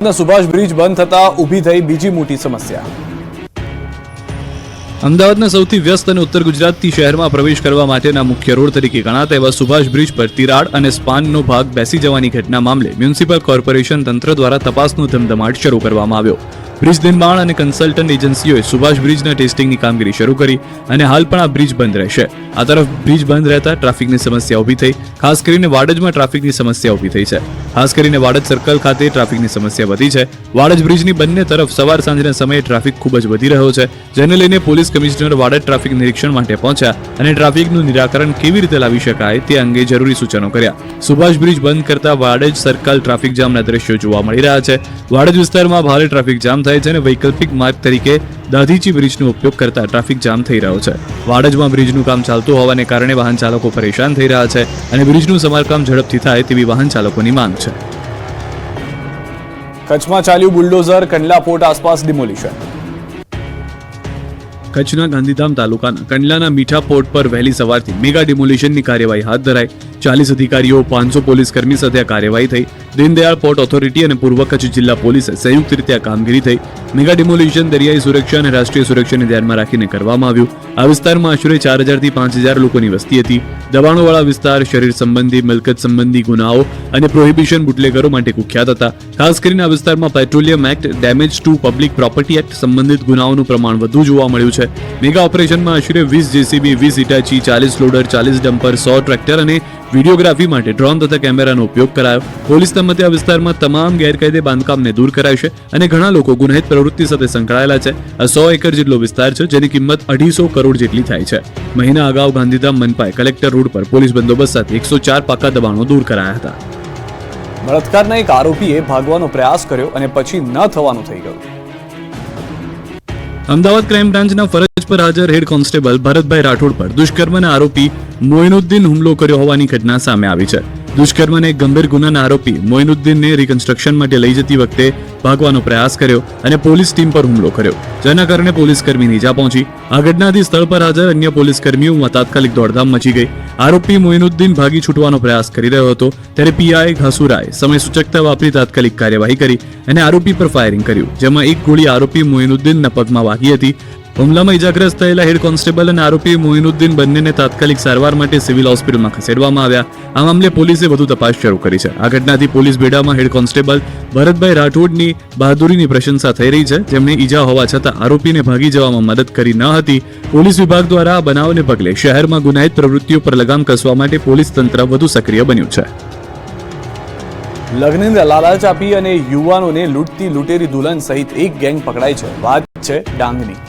Subhash bridge બંધ થતા ઊભી થઈ બીજી મોટી સમસ્યા। અમદાવાદના સૌથી વ્યસ્ત અને ઉત્તર ગુજરાતથી શહેરમાં પ્રવેશ કરવા માટેના મુખ્ય રોડ તરીકે ગણાતા એવા સુભાષ બ્રિજ પર તિરાડ અને સ્પાનનો ભાગ બેસી જવાની ઘટના મામલે મ્યુનિસિપલ કોર્પોરેશન તંત્ર દ્વારા તપાસનો ધમધમાટ શરૂ કરવામાં આવ્યો। બ્રિજ નિર્માણ અને કન્સલ્ટન્ટ એજન્સીઓએ સુભાષ બ્રિજના ટેસ્ટિંગની કામગીરી શરૂ કરી અને હાલ પણ આ બ્રિજ બંધ રહેશે। આ તરફ બ્રિજ બંધ રહેતા ટ્રાફિકની સમસ્યા ઊભી થઈ, ખાસ કરીને વાડજમાં ટ્રાફિકની સમસ્યા ઊભી થઈ છે। ખાસ કરીને વાડજ સર્કલ ખાતે ટ્રાફિકની સમસ્યા વધી છે। વાડજ બ્રિજની બંને તરફ સવાર સાંજના સમયે ટ્રાફિક ખૂબ જ વધી રહ્યો છે, જેને લઈને પોલીસ કમિશનર વાડજ ટ્રાફિક નિરીક્ષણ માટે પહોંચ્યા અને ટ્રાફિકનું નિરાકરણ કેવી રીતે લાવી શકાય તે અંગે જરૂરી સૂચનો કર્યા। સુભાષ બ્રિજ બંધ કરતા વાડજ સર્કલ ટ્રાફિક જામના દ્રશ્યો જોવા મળી રહ્યા છે। વાડજ વિસ્તારમાં ભારે ટ્રાફિક જામ થાય છે અને વૈકલ્પિક માર્ગ તરીકે દાધીચી બ્રિજનો ઉપયોગ કરતા ટ્રાફિક જામ થઈ રહ્યો છે। વાડજમાં બ્રિજનું કામ ચાલતું હોવાને કારણે વાહન ચાલકો પરેશાન થઈ રહ્યા છે અને બ્રિજનું સમારકામ ઝડપથી થાય તેવી વાહન ચાલકોની માંગ છે। કચ્છમાં ચાલ્યું બુલડોઝર, કંડલા પોર્ટ આસપાસ ડિમોલિશન। કચ્છના ગાંધીધામ તાલુકાના કંડલાના મીઠા પોર્ટ પર વહેલી સવારથી મેગા ડિમોલિશનની કાર્યવાહી હાથ ધરાઈ। 40 અધિકારીઓ, 500 પોલીસ કર્મી સાથે આ કાર્યવાહી થઈ। દીનદયાળ પોર્ટ ઓથોરિટી અને પૂર્વ કચ્છ જિલ્લા પોલીસે સંયુક્ત રીતે આ કામગીરી થઈ। મેગા ડિમોલિશન દરિયાઈ સુરક્ષા અને રાષ્ટ્રીય સુરક્ષાને ધ્યાનમાં રાખીને કરવામાં આવ્યું। આ વિસ્તારમાં આશરે 4000 થી 5000 લોકોની વસ્તી હતી। દબાણોવાળા વિસ્તાર શરીર સંબંધી, મિલકત સંબંધી ગુનાઓ અને પ્રોહિબિશન બુટલેગરો માટે કુખ્યાત હતા। ખાસ કરીને આ વિસ્તારમાં petroleum act, damage two public property act સંબંધિત ગુનાઓનું પ્રમાણ વધુ જોવા મળ્યું છે। મેગા ઓપરેશનમાં આશરે 20 જેસીબી, 20 ઇટાચી, 40 લોડર, 40 ડમ્પર, 100 ટ્રેક્ટર અને વિડીયોગ્રાફી માટે ડ્રોન તથા કેમેરાનો ઉપયોગ કરાયો। પોલીસના મતે આ વિસ્તારમાં તમામ ગેરકાયદે બાંધકામને દૂર કરાશે અને ઘણા લોકો ગુનાહિત પ્રવૃત્તિ સાથે સંકળાયેલા છે। આ 100 એકર જેટલો વિસ્તાર છે, જેની કિંમત 250 કરોડ જેટલી થાય છે। મહિના અગાઉ ગાંધીધામ મનપાએ કલેક્ટર રોડ પર પોલીસ બંદોબસ્ત સાથે 104 પાકા દબાણો દૂર કરાયા હતા। બળાત્કારના એક આરોપીએ ભાગવાનો પ્રયાસ કર્યો અને પછી ન થવાનું થઈ ગયું। અમદાવાદ ક્રાઇમ બ્રાન્ચના ફરજ પર હાજર હેડ કોન્સ્ટેબલ ભરતભાઈ રાઠોડ પર દુષ્કર્મના આરોપી મોઇનુદ્દીન હુમલો કર્યો હોવાની ઘટના સામે આવી છે। દુષ્કર્મના એક ગંભીર ગુનાના આરોપી મોઇનુદ્દીનને રિકન્સ્ટ્રક્શન માટે લઈ જતી વખતે ભાગવાનો પ્રયાસ કર્યો અને પોલીસ ટીમ પર હુમલો કર્યો, જેના કારણે પોલીસ કર્મીને ઈજા પહોંચી। આ ઘટનાથી સ્થળ પર હાજર અન્ય પોલીસ કર્મીઓમાં તાત્કાલિક દોડધામ મચી ગઈ। આરોપી મોઇનુદ્દીન ભાગી છૂટવાનો પ્રયાસ કરી રહ્યો હતો ત્યારે પીઆઈ ઘાસુરાએ સમય સૂચકતા વાપરી તાત્કાલિક કાર્યવાહી કરી અને આરોપી પર ફાયરિંગ કર્યું, જેમાં એક ગોળી આરોપી મોઇનુદ્દીનના પગમાં વાગી હતી। હુમલામાં ઇજાગ્રસ્ત થયેલા હેડ કોન્સ્ટેબલ અને આરોપી મોઇનુદ્દીન બંનેને તાત્કાલિક સારવાર માટે સિવિલ હોસ્પિટલમાં ખસેડવામાં આવ્યા। આ મામલે પોલીસે વધુ તપાસ શરૂ કરી છે। આ ઘટનાથી પોલીસ બેડામાં હેડ કોન્સ્ટેબલ ભરતભાઈ રાઠોડની બહાદુરીની પ્રશંસા થઈ રહી છે, જેમને ઈજા હોવા છતાં આરોપીને ભાગી જવામાં મદદ કરી ન હતી। પોલીસ વિભાગ દ્વારા આ બનાવને પગલે શહેરમાં ગુનાહિત પ્રવૃત્તિઓ પર લગામ કસવા માટે પોલીસ તંત્ર વધુ સક્રિય બન્યું છે। લગ્નની લાલચ આપી અને યુવાનોને લૂંટતી લૂંટેરી દુલ્હન સહિત એક ગેંગ પકડાઈ છે। વાત છે ડાંગની।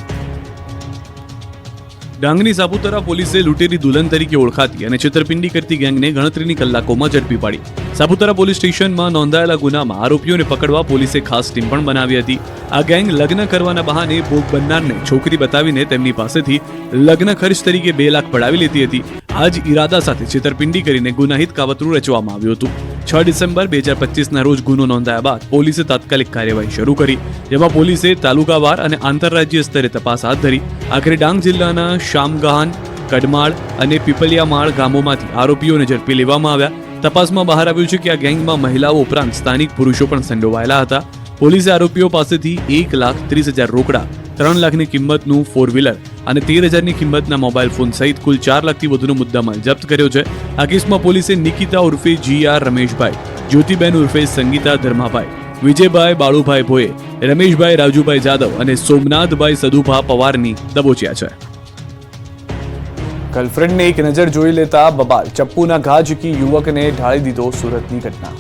ડાંગની સાપુતારા પોલીસે લૂંટેરી દુલ્હન તરીકે ઓળખાતી અને છેતરપિંડી કરતી ગેંગને ગણતરીની કલાકોમાં ઝડપી પાડી। સાપુતારા પોલીસ સ્ટેશનમાં નોંધાયેલા ગુનામાં આરોપીઓને પકડવા પોલીસે ખાસ ટીમ પણ બનાવી હતી। આ ગેંગ લગ્ન કરવાના બહાને ભોગ બનનારને છોકરી બતાવીને તેમની પાસેથી લગ્ન ખર્ચ તરીકે 2 લાખ પડાવી લેતી હતી। આ જ ઈરાદા સાથે છેતરપિંડી કરીને ગુનાહિત કાવતરું રચવામાં આવ્યું હતું। 6 ડિસેમ્બર 2025ના રોજ ગુનો નોંધાયા બાદ પોલીસે તાત્કાલિક કાર્યવાહી શરૂ કરી, જેમાં પોલીસે તાલુકાવાર અને આંતરરાજ્ય સ્તરે તપાસ હાથ ધરી। આખરે ડાંગ જિલ્લાના શામગાહાન, કડમાળ અને પીપલિયામાળ ગામોમાંથી આરોપીઓને ઝડપી લેવામાં આવ્યા। તપાસમાં બહાર આવ્યું છે કે આ ગેંગમાં મહિલાઓ ઉપરાંત સ્થાનિક પુરુષો પણ સંડોવાયેલા હતા। પોલીસે આરોપીઓ પાસેથી 1,30,000 રોકડા, 3 લાખની કિંમતનું 4 વ્હીલર અને 13,000ની કિંમતના મોબાઈલ ફોન સહિત કુલ 4 લાખથી વધુનો મુદ્દામાલ જપ્ત કર્યો છે। આ કેસમાં પોલીસે નિકિતા ઉર્ફે GR રમેશભાઈ, જ્યોતિબેન ઉર્ફે સંગીતા ધર્માભાઈ, વિજયભાઈ બાળુભાઈ ભોએ, રમેશભાઈ રાજુભાઈ જાદવ અને સોમનાથભાઈ સદુભા પવારની દબોચ્યા છે। ગર્લફ્રેન્ડને એક નજર જોઈ લેતા બબાલ, ચપ્પુના ઘા ઝીકી યુવકને ઢાળી દીધો। સુરતની ઘટના।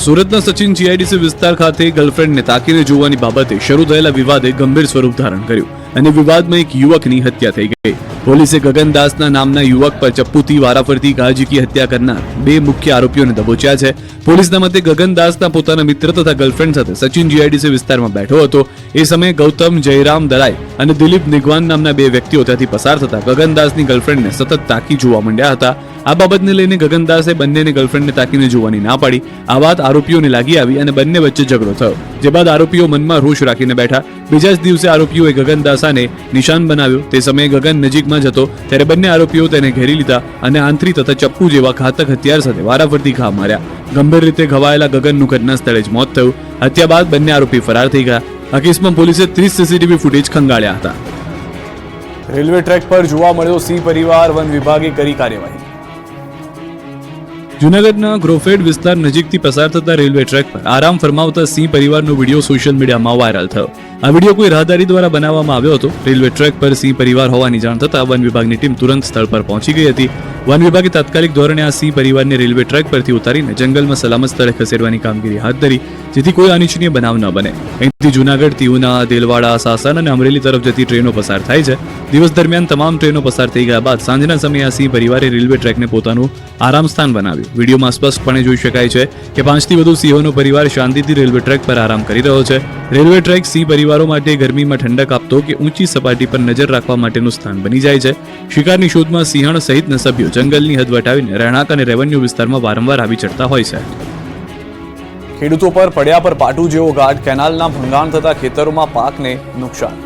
સુરતના સચિન જીઆઈડીસી વિસ્તાર ખાતે ગર્લફ્રેન્ડને તાકીને જોવાની બાબતે શરૂ થયેલા વિવાદે ગંભીર સ્વરૂપ ધારણ કર્યું અને વિવાદમાં એક યુવકની હત્યા થઈ ગઈ। પોલીસે ગગનદાસના નામના યુવક પર ચપ્પુથી વારાફરતી ઘા ઝીકી હત્યા કરનાર 2 મુખ્ય આરોપીઓને દબોચ્યા છે। પોલીસના મતે ગગનદાસના પોતાના મિત્ર તથા ગર્લફ્રેન્ડ સાથે સચિન જીઆઈડીસી વિસ્તારમાં બેઠો હતો। એ સમયે ગૌતમ જયરામ દલાઈ અને દિલીપ નિગવાન નામના 2 વ્યક્તિઓ ત્યાંથી પસાર થતા ગગનદાસની ગર્લફ્રેન્ડને સતત તાકી જોવા માંડ્યા હતા। આ બાબતને લઈને ગગનદાસે બંનેને ગર્લફ્રેન્ડને તાકીને જોવાની ના પાડી। આ વાત આરોપીઓને લાગી આવી અને બંને વચ્ચે ઝઘડો થયો, જે બાદ આરોપીઓ મનમાં રોષ રાખીને બેઠા। બીજા જ દિવસે આરોપીઓએ ગગનદાસાને નિશાન બનાવ્યો। તે સમયે ગગન નજીકમાં સ્પીડમાં જતો ત્યારે બંને આરોપીઓ તેને ઘેરી લીધા અને આંતરી તથા ચપ્પુ જેવા ઘાતક હથિયાર સાથે વારાફરતી ઘા માર્યા. ગંભીર રીતે ઘવાયેલા ગગનનું ઘટના સ્થળે જ મોત થયું. હત્યા બાદ બંને આરોપી ફરાર થઈ ગયા. આ કેસમાં પોલીસે 30 સીસીટીવી ફૂટેજ ખંગાળ્યા હતા. રેલવે ટ્રેક પર જોવા મળ્યો સિંહ પરિવાર, વન વિભાગે કરી કાર્યવાહી. જૂનાગઢના ગ્રોફેડ વિસ્તાર નજીકથી પસાર થતા રેલવે ટ્રેક પર આરામ ફરમાવતા સિંહ પરિવારનો વિડીયો સોશિયલ મીડિયામાં વાયરલ થયો. આ વિડીયો કોઈ રાહદારી દ્વારા બનાવવામાં આવ્યો હતો. રેલવે ટ્રેક પર સિંહ પરિવાર હોવાની જાણ થતા વન વિભાગની ટીમ તુરંત સ્થળ પર પહોંચી ગઈ હતી. વન વિભાગે તાત્કાલિક ધોરણે આ સિંહ પરિવારને રેલવે ટ્રેક પરથી ઉતારીને જંગલમાં સલામત સ્થળે ખસેડવાની કામગીરી હાથ ધરી, જેથી કોઈ અનિચ્છનીય બનાવ ન બને. અહીંથી જૂનાગઢથી ઉના, દેલવાડા, સાસણ અને અમરેલી તરફ જતી ટ્રેનો પસાર થાય છે. દિવસ દરમિયાન તમામ ટ્રેનો પસાર થઈ ગયા બાદ સાંજના સમયે આ સિંહ પરિવારે રેલવે ટ્રેકને પોતાનું આરામ સ્થાન બનાવ્યું. વિડીયોમાં સ્પષ્ટપણે જોઈ શકાય છે કે 5 થી વધુ સિંહોનો પરિવાર શાંતિથી રેલવે ટ્રેક પર આરામ કરી રહ્યો છે. રેલવે ટ્રેક સિંહ પરિવારો માટે ગરમીમાં ઠંડક આપતો કે ઊંચી સપાટી પર નજર રાખવા માટેનું સ્થાન બની જાય છે. શિકારની શોધમાં સિંહણ સહિતના સભ્યો જંગલની હદ વટાવીને રહેણાંક અને રેવન્યુ વિસ્તારમાં વારંવાર આવી ચડતા હોય છે. ખેડૂતો પર પડ્યા પર પાટું જેવો ઘાટ, કેનાલના ભંગાણ થતા ખેતરોમાં પાકને નુકસાન.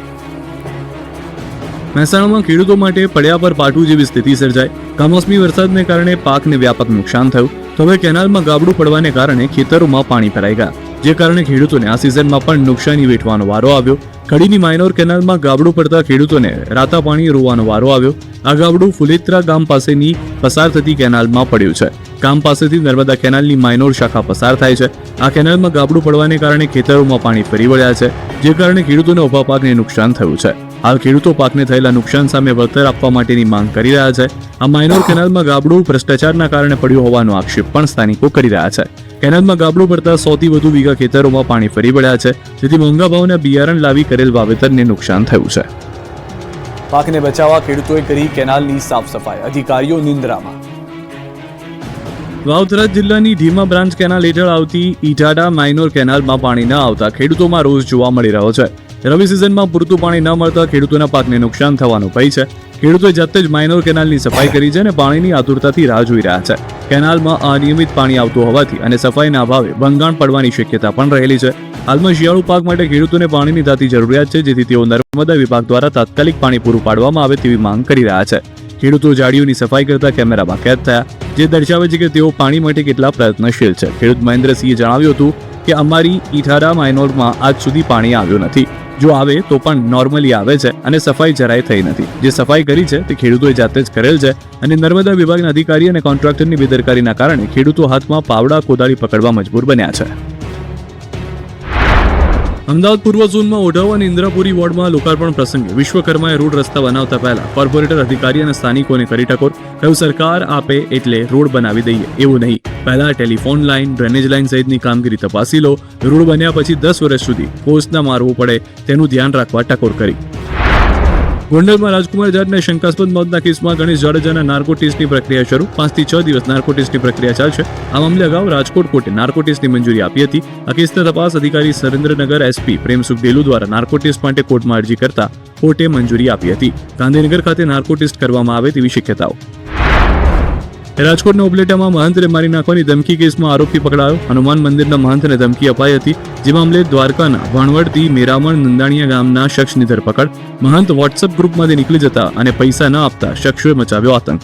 મહેસાણામાં ખેડૂતો માટે પડ્યા પર પાટું જેવી સ્થિતિ સર્જાઈ. કમોસમી વરસાદને કારણે પાકને વ્યાપક નુકસાન થયું. તો હવે કેનાલમાં ગાબડું પડવાને કારણે ખેતરોમાં પાણી ભરાઈ ગયા, જે કારણે ખેડૂતોને આ સિઝનમાં પણ નુકસાની વેઠવાનો વારો આવ્યો. કડીની માઇનોર કેનાલમાં ગાબડું પડતા ખેડૂતોને રાતા પાણી રોવાનો વારો આવ્યો. આ ગાબડું ફુલેત્રા ગામ પાસેની પસાર થતી કેનાલમાં પડ્યું છે. ગામ પાસેથી નર્મદા કેનાલની માઇનોર શાખા પસાર થાય છે. આ કેનાલમાં ગાબડું પડવાને કારણે ખેતરોમાં પાણી ફરી વળ્યા છે, જે કારણે ખેડૂતોને ઊભા પાકને નુકસાન થયું છે. હાલ ખેડૂતો પાકને થયેલા નુકસાન સામે વળતર આપવા માટેની માંગ કરી રહ્યા છે. આ માઇનોર કેનાલમાં ગાબડું ભ્રષ્ટાચારના કારણે પડ્યું હોવાનો આક્ષેપ પણ સ્થાનિકો કરી રહ્યા છે. કેનાલમાં ગાબડું પડતા 100 થી વધુ વીઘા ખેતરોમાં પાણી ફરી વળ્યા છે, જેથી મોંઘા ભાવના બિયારણ લાવી કરેલ વાવેતરને નુકસાન થયું છે. પાકને બચાવવા ખેડૂતોએ કરી કેનાલની સાફ સફાઈ, અધિકારીઓ નિંદ્રામાં. વાવથરા જિલ્લાની ઢીમા બ્રાન્ચ કેનાલ હેઠળ આવતી ઈટાડા માઇનોર કેનાલમાં પાણી ન આવતા ખેડૂતોમાં રોષ જોવા મળી રહ્યો છે. રવિ સિઝનમાં પૂરતું પાણી ન મળતા ખેડૂતોના પાકને નુકસાન થવાનો ભય છે. ખેડૂતોએ જાતે જ માઇનોર કેનાલની સફાઈ કરી છે અને પાણીની આતુરતાથી રાહ જોઈ રહ્યા છે. કેનાલમાં અનિયમિત પાણી આવતું હોવાથી અને સફાઈના અભાવે ભંગાણ પડવાની શક્યતા પણ રહેલી છે. હાલમાં શિયાળુ પાક માટે ખેડૂતોને પાણીની તાતી જરૂરિયાત છે, જેથી તેઓ નર્મદા વિભાગ દ્વારા તાત્કાલિક પાણી પૂરું પાડવામાં આવે તેવી માંગ કરી રહ્યા છે. ખેડૂતો જાળીઓની સફાઈ કરતા કેમેરામાં કેદ થયા, જે દર્શાવે છે કે તેઓ પાણી માટે કેટલા પ્રયત્નશીલ છે. ખેડૂત મહેન્દ્રસિંહે જણાવ્યું હતું કે અમારી ઈઠાડા માઇનોરમાં આજ સુધી પાણી આવ્યું નથી. જો આવે તો પણ નોર્મલી આવે છે અને સફાઈ જરાય થઈ નથી. જે સફાઈ કરી છે તે ખેડૂતોએ જાતે જ કરેલ છે અને નર્મદા વિભાગના અધિકારી અને કોન્ટ્રાક્ટરની બેદરકારીના કારણે ખેડૂતો હાથમાં પાવડા કોદાળી પકડવા મજબૂર બન્યા છે. અમદાવાદ પૂર્વ ઝોનમાં ઓઢવ અને ઇન્દ્રાપુરી વોર્ડમાં લોકાર્પણ પ્રસંગે વિશ્વકર્માએ રોડ રસ્તા બનાવતા પહેલા કોર્પોરેટર, અધિકારી અને સ્થાનિકોને કરી ટકોર. કહ્યું, સરકાર આપે એટલે રોડ બનાવી દઈએ, એવું નહીં. પહેલા ટેલિફોન લાઇન, ડ્રેનેજ લાઇન સહિતની કામગીરી તપાસી લો. રોડ બન્યા પછી 10 વર્ષ સુધી પોસ્ટ ના મારવું પડે તેનું ધ્યાન રાખવા ટકોર કરી. ગોંડલમાં રાજકુમાર જાટના શંકાસ્પદ મોતના કેસમાં ગણેશ જાડેજાના નાર્કો ટેસ્ટની પ્રક્રિયા શરૂ. 5 થી 6 દિવસ નાર્કો ટેસ્ટની પ્રક્રિયા ચાલશે. આ મામલે અગાઉ રાજકોટ કોર્ટે નાર્કો ટેસ્ટની મંજૂરી આપી હતી. આ કેસના તપાસ અધિકારી સુરેન્દ્રનગર એસપી પ્રેમસુખ ડેલુ દ્વારા નાર્કો ટેસ્ટ માટે કોર્ટમાં અરજી કરતા કોર્ટે મંજૂરી આપી હતી. ગાંધીનગર ખાતે નાર્કો ટેસ્ટ કરવામાં આવે તેવી શક્યતાઓ. રાજકોટના ઉપલેટામાં મહંતને મારી નાખવાની ધમકી કેસમાં આરોપી પકડાયો. હનુમાન મંદિરના મહંતને ધમકી અપાઈ હતી, જે મામલે દ્વારકાના ભાણવડથી મેરામણ નંદાણીયા ગામના શખ્સની ધરપકડ. મહંત વોટ્સએપ ગ્રુપમાંથી નીકળી જતા અને પૈસા ન આપતા શખ્સોએ મચાવ્યો આતંક.